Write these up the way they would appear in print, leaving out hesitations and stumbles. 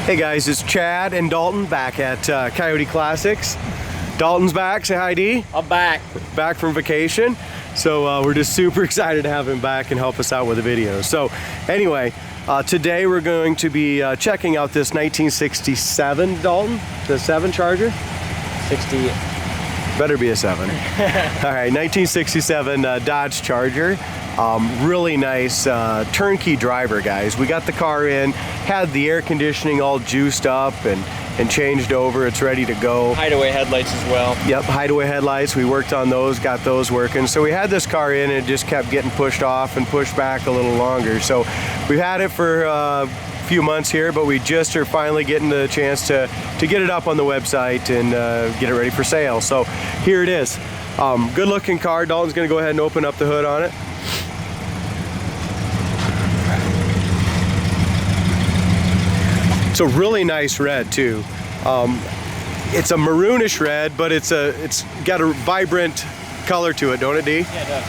Hey guys, it's Chad and Dalton back at Coyote Classics. Dalton's back, say hi D. I'm back. Back from vacation. So we're just super excited to have him back and help us out with the video. So anyway, today we're going to be checking out this 1967 Dalton, the 7 Charger. 60. Better be a 7. All right, 1967 Dodge Charger. Really nice turnkey driver, guys. We got the car in, had the air conditioning all juiced up and changed over. It's ready to go. Hideaway headlights as well. Yep, hideaway headlights. We worked on those, got those working. So we had this car in and it just kept getting pushed off and pushed back a little longer. So we've had it for a few months here, but we just are finally getting the chance to get it up on the website and get it ready for sale. So here it is. Good looking car. Dalton's gonna go ahead and open up the hood on it. It's a really nice red too. It's a maroonish red, but it's got a vibrant color to it, don't it, D? Yeah, it does.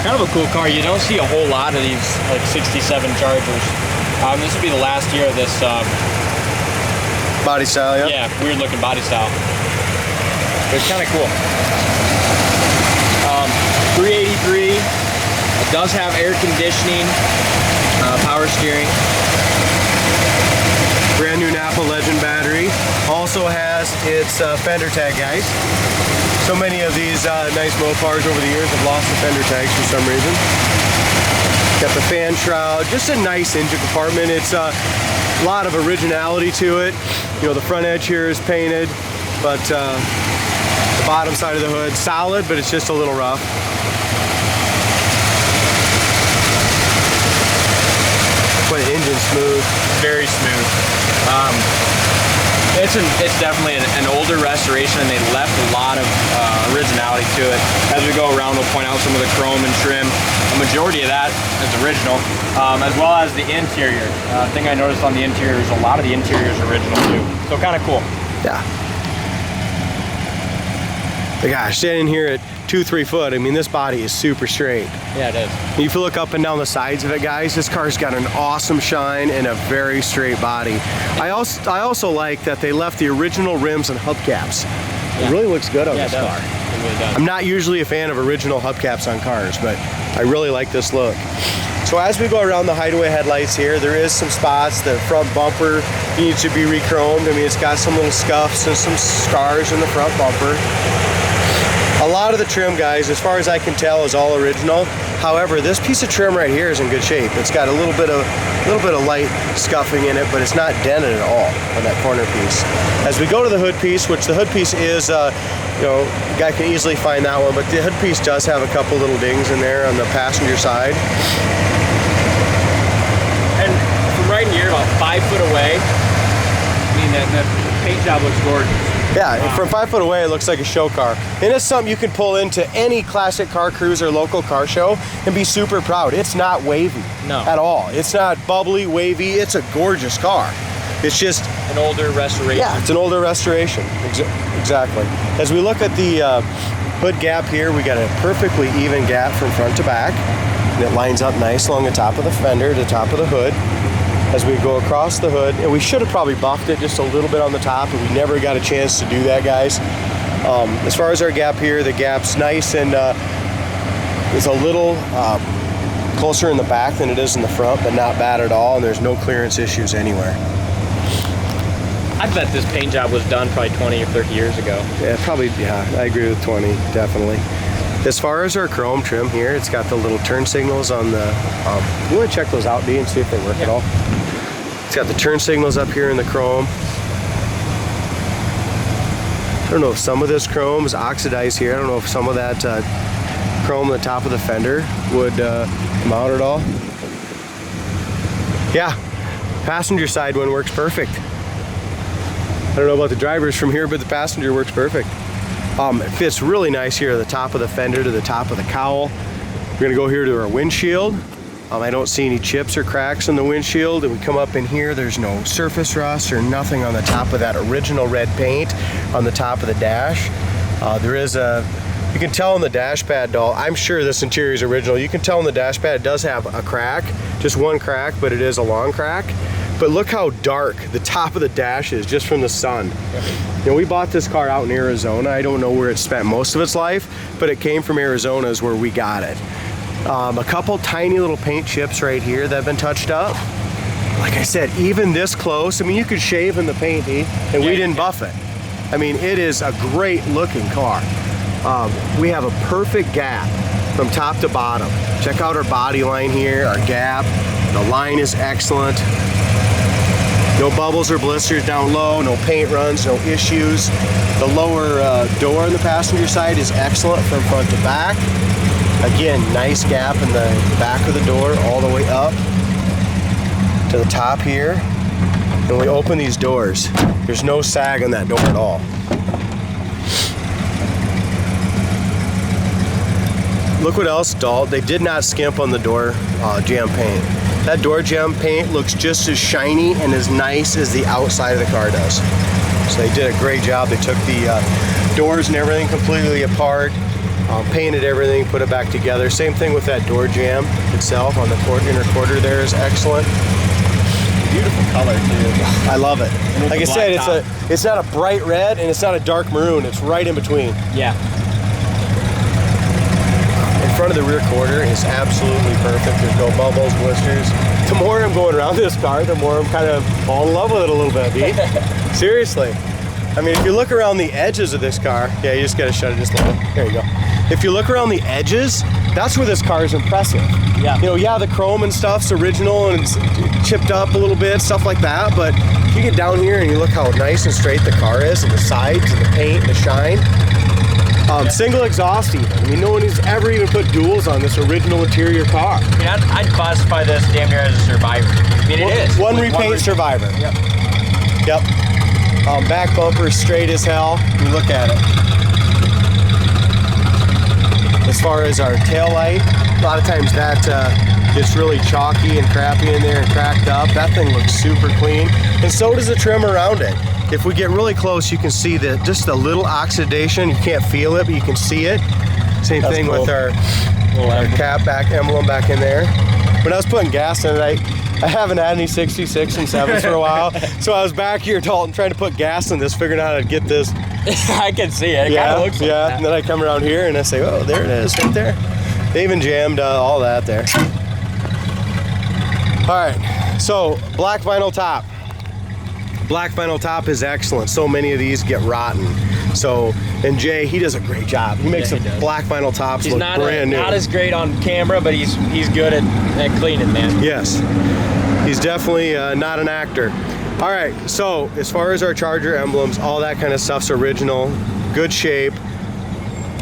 Kind of a cool car. You don't see a whole lot of these like 67 Chargers. This would be the last year of this Body style, yeah? Yeah, weird looking body style. It's kind of cool. 383. It does have air conditioning, power steering. Brand new Napa Legend battery. Also has its fender tag, guys. So many of these nice Mopars over the years have lost the fender tags for some reason. Got the fan shroud, just a nice engine compartment. It's a lot of originality to it. You know, the front edge here is painted, but the bottom side of the hood, solid, but it's just a little rough. But engine smooth. Very smooth. It's definitely an older restoration, and they left a lot of originality to it. As we go around, we'll point out some of the chrome and trim. A majority of that is original, as well as the interior. Thing I noticed on the interior is a lot of the interior is original too. So kind of cool. Yeah. But gosh, standing here at 2-3 foot, I mean, this body is super straight. Yeah, it is. If you look up and down the sides of it, guys, this car's got an awesome shine and a very straight body. I also like that they left the original rims and hubcaps. Yeah. It really looks good on this car. It really does. I'm not usually a fan of original hubcaps on cars, but I really like this look. So as we go around the hideaway headlights here, there is some spots. The front bumper needs to be re-chromed. I mean, it's got some little scuffs and some scars in the front bumper. A lot of the trim, guys, as far as I can tell, is all original. However, this piece of trim right here is in good shape. It's got a little bit of light scuffing in it, but it's not dented at all on that corner piece. As we go to the hood piece, which the hood piece is, you know, a guy can easily find that one, but the hood piece does have a couple little dings in there on the passenger side. And from right in here, about 5 foot away, I mean, that paint job looks gorgeous. Yeah, wow. From 5 foot away, it looks like a show car. And it's something you can pull into any classic car cruiser local car show and be super proud. It's not wavy at all. It's not bubbly, wavy. It's a gorgeous car. It's just an older restoration. Yeah, it's an older restoration. Exactly. As we look at the hood gap here, we got a perfectly even gap from front to back. And it lines up nice along the top of the fender to the top of the hood. As we go across the hood, and we should have probably buffed it just a little bit on the top, but we never got a chance to do that, guys. As far as our gap here, the gap's nice and it's a little closer in the back than it is in the front, but not bad at all, and there's no clearance issues anywhere. I bet this paint job was done probably 20 or 30 years ago. Yeah, probably, yeah, I agree with 20, definitely. As far as our chrome trim here, it's got the little turn signals on the, you want to check those out, D, and see if they work at all? It's got the turn signals up here in the chrome. I don't know if some of this chrome is oxidized here. I don't know if some of that chrome on the top of the fender would come out at all. Yeah, passenger side one works perfect. I don't know about the drivers from here, but the passenger works perfect. It fits really nice here at the top of the fender to the top of the cowl. We're gonna go here to our windshield. I don't see any chips or cracks in the windshield. And we come up in here, there's no surface rust or nothing on the top of that original red paint on the top of the dash. There is a, you can tell on the dash pad, doll, I'm sure this interior is original. You can tell on the dash pad it does have a crack, just one crack, but it is a long crack. But look how dark the top of the dash is just from the sun. You know, we bought this car out in Arizona. I don't know where it spent most of its life, but it came from Arizona is where we got it. A couple tiny little paint chips right here that have been touched up. Like I said, even this close, I mean, you could shave in the paint, and we didn't buff it. I mean, it is a great looking car. We have a perfect gap from top to bottom. Check out our body line here, our gap. The line is excellent. No bubbles or blisters down low, no paint runs, no issues. The lower door on the passenger side is excellent from front to back. Again, nice gap in the back of the door all the way up to the top here. When we open these doors, there's no sag on that door at all. Look what else, Dalt. They did not skimp on the door jam paint. That door jam paint looks just as shiny and as nice as the outside of the car does. So they did a great job. They took the doors and everything completely apart, painted everything, put it back together. Same thing with that door jam itself on the inner quarter there is excellent. Beautiful color too. I love it. Like I said, it's not a bright red and it's not a dark maroon. It's right in between. Yeah. In front of the rear quarter is absolutely perfect. There's no bubbles, blisters. The more I'm going around this car, the more I'm kind of falling in love with it a little bit, B. Seriously. I mean, if you look around the edges of this car, yeah, you just gotta shut it just a little. There you go. If you look around the edges, that's where this car is impressive. Yeah. You know, yeah, the chrome and stuff's original and it's chipped up a little bit, stuff like that, but if you get down here and you look how nice and straight the car is, and the sides and the paint and the shine, single exhaust even. I mean, no one has ever even put duals on this original interior car. I mean, I'd classify this damn near as a Survivor. I mean, it is. One repaint Survivor. Yep. Yep. Back bumper straight as hell. You look at it. As far as our tail light, a lot of times that gets really chalky and crappy in there and cracked up. That thing looks super clean, and so does the trim around it. If we get really close, you can see that just a little oxidation. You can't feel it, but you can see it. Same thing with our cap back emblem back in there. When I was putting gas in it, I haven't had any 66 and 7s for a while, so I was back here, Dalton, trying to put gas in this, figuring out how to get this. I can see it. It kind of looks like that. And then I come around here and I say, oh, there it is, right there. They even jammed all that there. All right, so black vinyl top. Black vinyl top is excellent. So many of these get rotten. So, and Jay, he does a great job. He makes the black vinyl tops look brand new. He's not as great on camera, but he's good at cleaning, man. Yes, he's definitely not an actor. All right, so as far as our Charger emblems, all that kind of stuff's original, good shape.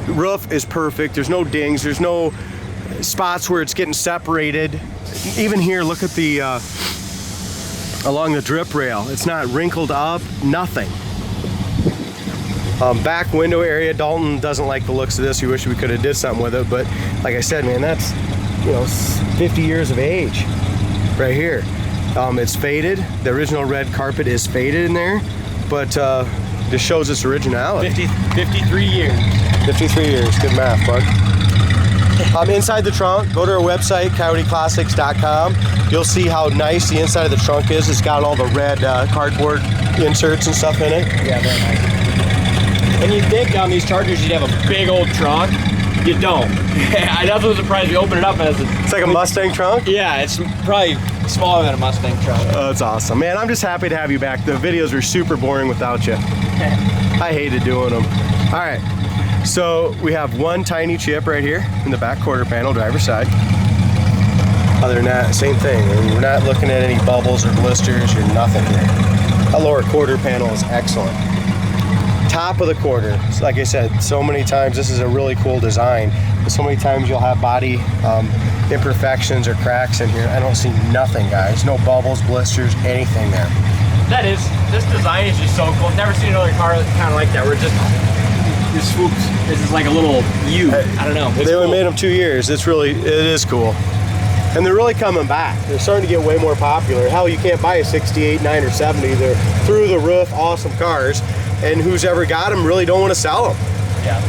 Roof is perfect. There's no dings. There's no spots where it's getting separated. Even here, look at the along the drip rail. It's not wrinkled up, nothing. Back window area, Dalton doesn't like the looks of this. He wish we could have did something with it, but like I said, man, that's 50 years of age right here. It's faded. The original red carpet is faded in there, but this shows its originality. 53 years. 53 years, good math, bud. Inside the trunk, go to our website, coyoteclassics.com. You'll see how nice the inside of the trunk is. It's got all the red cardboard inserts and stuff in it. Yeah, very nice. And you'd think on these Chargers you'd have a big old trunk. You don't. I was surprised we opened it up as it's like a Mustang trunk? Yeah, it's probably smaller than a Mustang trunk. Oh, that's awesome. Man, I'm just happy to have you back. The videos were super boring without you. I hated doing them. All right. So we have one tiny chip right here in the back quarter panel, driver's side. Other than that, same thing. We're not looking at any bubbles or blisters or nothing here. That lower quarter panel is excellent. Top of the quarter, like I said, so many times, this is a really cool design, but so many times you'll have body imperfections or cracks in here. I don't see nothing, guys. No bubbles, blisters, anything there. This design is just so cool. I've never seen another car kind of like that, where it just swoops. This is like a little U. I don't know. They only made them 2 years. It is cool. And they're really coming back. They're starting to get way more popular. Hell, you can't buy a 68, 9, or 70. They're through the roof, awesome cars. And who's ever got them really don't want to sell them. Yeah.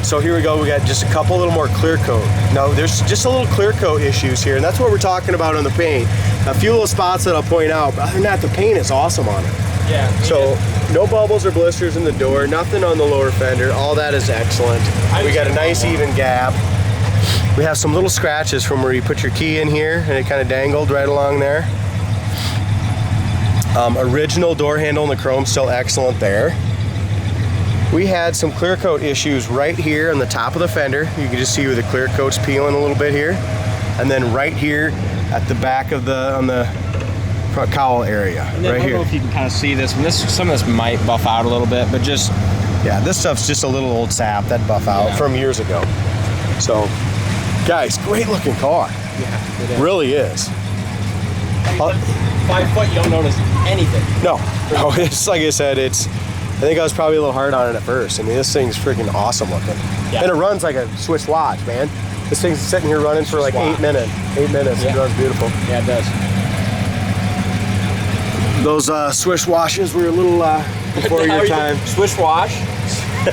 So here we go, we got just a couple little more clear coat. Now there's just a little clear coat issues here, and that's what we're talking about on the paint. A few little spots that I'll point out, but other than that, the paint is awesome on it. Yeah. So no bubbles or blisters in the door, nothing on the lower fender, all that is excellent. We got a nice even gap. We have some little scratches from where you put your key in here and it kind of dangled right along there. Original door handle and the chrome still excellent there. We had some clear coat issues right here on the top of the fender. You can just see where the clear coat's peeling a little bit here. And then right here at the back of on the front cowl area, and then right I don't here. know if you can kind of see this. Some of this might buff out a little bit, but just... Yeah, this stuff's just a little old sap that buff out from years ago. So, guys, great looking car. Yeah, it is. Really is. 5 foot, you don't notice anything. No, it's like I said, I think I was probably a little hard on it at first. I mean, this thing's freaking awesome looking. Yeah. And it runs like a Swiss watch, man. This thing's sitting here running for like 8 minutes. 8 minutes, Yeah. It runs beautiful. Yeah, it does. Those Swiss washes were a little before your time. Swish wash? I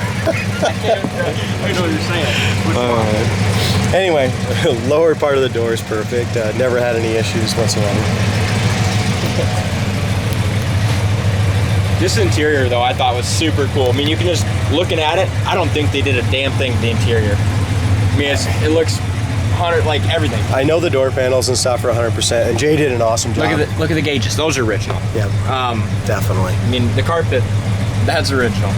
know what you're saying. Anyway, lower part of the door is perfect. Never had any issues whatsoever. This interior, though, I thought was super cool. I mean, you can just, looking at it, I don't think they did a damn thing to the interior. I mean, it looks 100, like everything. I know the door panels and stuff are 100%, and Jay did an awesome job. Look at the gauges. Those are original. Yeah, definitely. I mean, the carpet, that's original,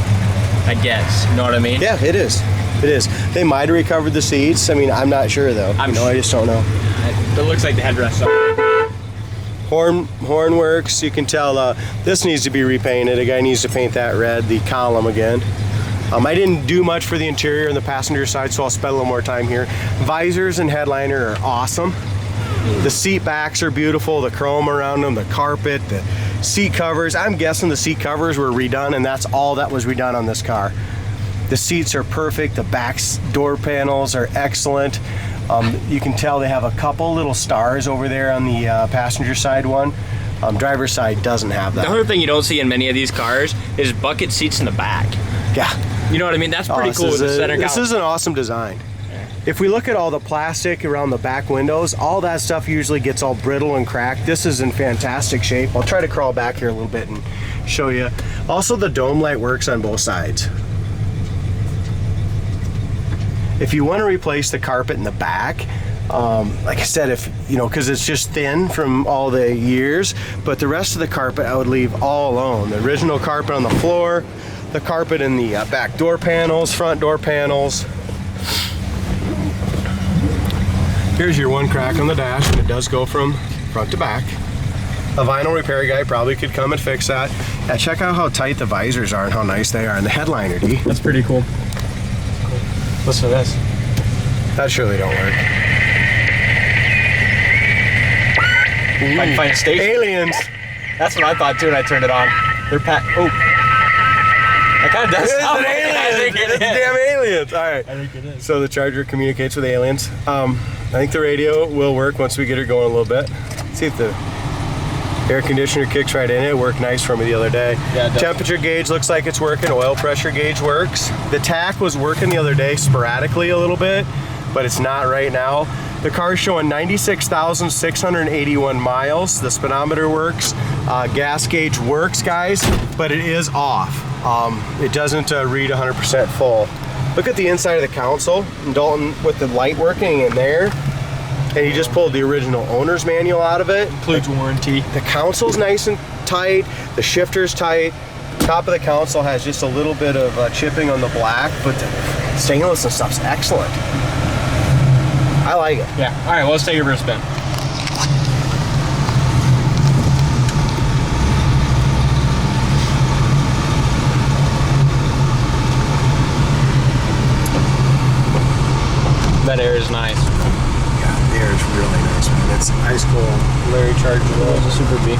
I guess. You know what I mean? Yeah, it is. It is. They might have recovered the seats. I mean, I'm not sure though. I just don't know. It looks like the headrest. Horn works. You can tell this needs to be repainted. A guy needs to paint that red, the column again. I didn't do much for the interior and the passenger side, so I'll spend a little more time here. Visors and headliner are awesome. The seat backs are beautiful. The chrome around them, the carpet, the seat covers. I'm guessing the seat covers were redone, and that's all that was redone on this car. The seats are perfect. The back door panels are excellent. You can tell they have a couple little stars over there on the passenger side one. Driver's side doesn't have that. The other thing you don't see in many of these cars is bucket seats in the back. Yeah. You know what I mean? That's pretty cool with the center This column. is an awesome design. If we look at all the plastic around the back windows, all that stuff usually gets all brittle and cracked. This is in fantastic shape. I'll try to crawl back here a little bit and show you. Also, the dome light works on both sides. If you want to replace the carpet in the back, like I said, because it's just thin from all the years, but the rest of the carpet I would leave all alone. The original carpet on the floor, the carpet in the back door panels, front door panels. Here's your one crack on the dash, and it does go from front to back. A vinyl repair guy probably could come and fix that. Yeah, check out how tight the visors are and how nice they are, and the headliner, D. That's pretty cool. Listen to this. That surely don't work. If I can find a station. Aliens. That's what I thought too when I turned it on. They're oh. That kind of does It's sound an like it. alien. I think it It's is. damn aliens. All right. I think it is. So the charger communicates with aliens. I think the radio will work once we get her going a little bit. See if the air conditioner kicks right in. It worked nice for me the other day. Yeah, it does. Temperature gauge looks like it's working. Oil pressure gauge works. The tach was working the other day sporadically a little bit, but it's not right now. The car's showing 96,681 miles. The speedometer works. Gas gauge works, guys, but it is off. It doesn't read 100% full. Look at the inside of the console. Dalton with the light working in there. And he just pulled the original owner's manual out of it. Includes warranty. The console's nice and tight. The shifter's tight. Top of the console has just a little bit of chipping on the black, but the stainless and stuff's excellent. I like it. Yeah. All right. Well, let's take your wrist spin. That air is nice. Yeah, the air is really nice, man. It's ice cold. Larry charged it up. It's a Super B.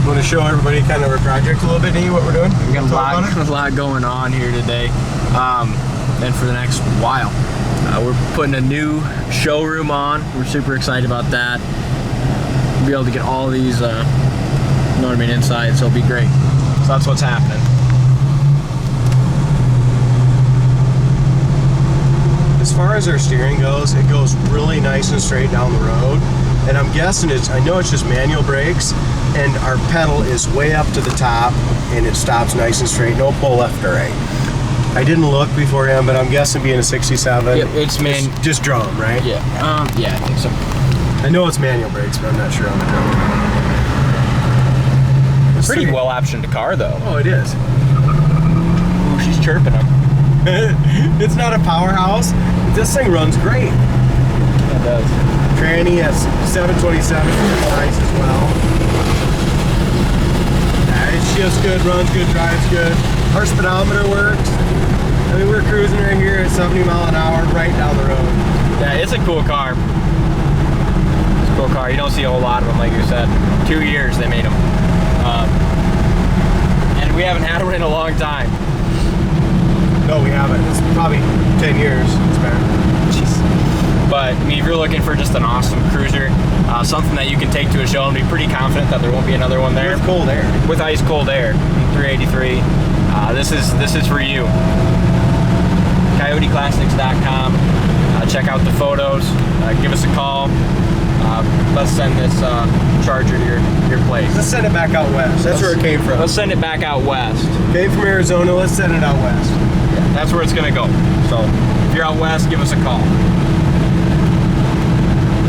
Want to show everybody kind of our project a little bit, what we're doing? We got a lot going on here today, and for the next while. We're putting a new showroom on. We're super excited about that. We'll be able to get all these, inside, so it'll be great. So that's what's happening. As far as our steering goes, it goes really nice and straight down the road. And I'm guessing I know it's just manual brakes, and our pedal is way up to the top, and it stops nice and straight, no pull left or right. I didn't look beforehand, but I'm guessing being a 67, Yep, it's just drum, right? Yeah, yeah, I think so. I know it's manual brakes, but I'm not sure on the drum. Pretty well optioned car though. Oh, it is. Ooh, she's chirping them. It's not a powerhouse. This thing runs great. It does. Tranny has 727 nice as well. Yeah, it shifts good, runs good, drives good. Our speedometer works. I mean, we're cruising right here at 70 mile an hour right down the road. Yeah, it's a cool car. It's a cool car. You don't see a whole lot of them, like you said. 2 years they made them. And we haven't had one in a long time. No, we haven't. It's probably 10 years it's been. Jeez. But I mean, if you're looking for just an awesome cruiser, something that you can take to a show and be pretty confident that there won't be another one there. With cold air. With ice cold air. 383. This is for you. CoyoteClassics.com. Check out the photos. Give us a call. Let's send this Charger to your place. Let's send it back out west. That's where it came from. Let's send it back out west. Came from Arizona. Let's send it out west. Yeah, that's where it's gonna go. So if you're out west, give us a call.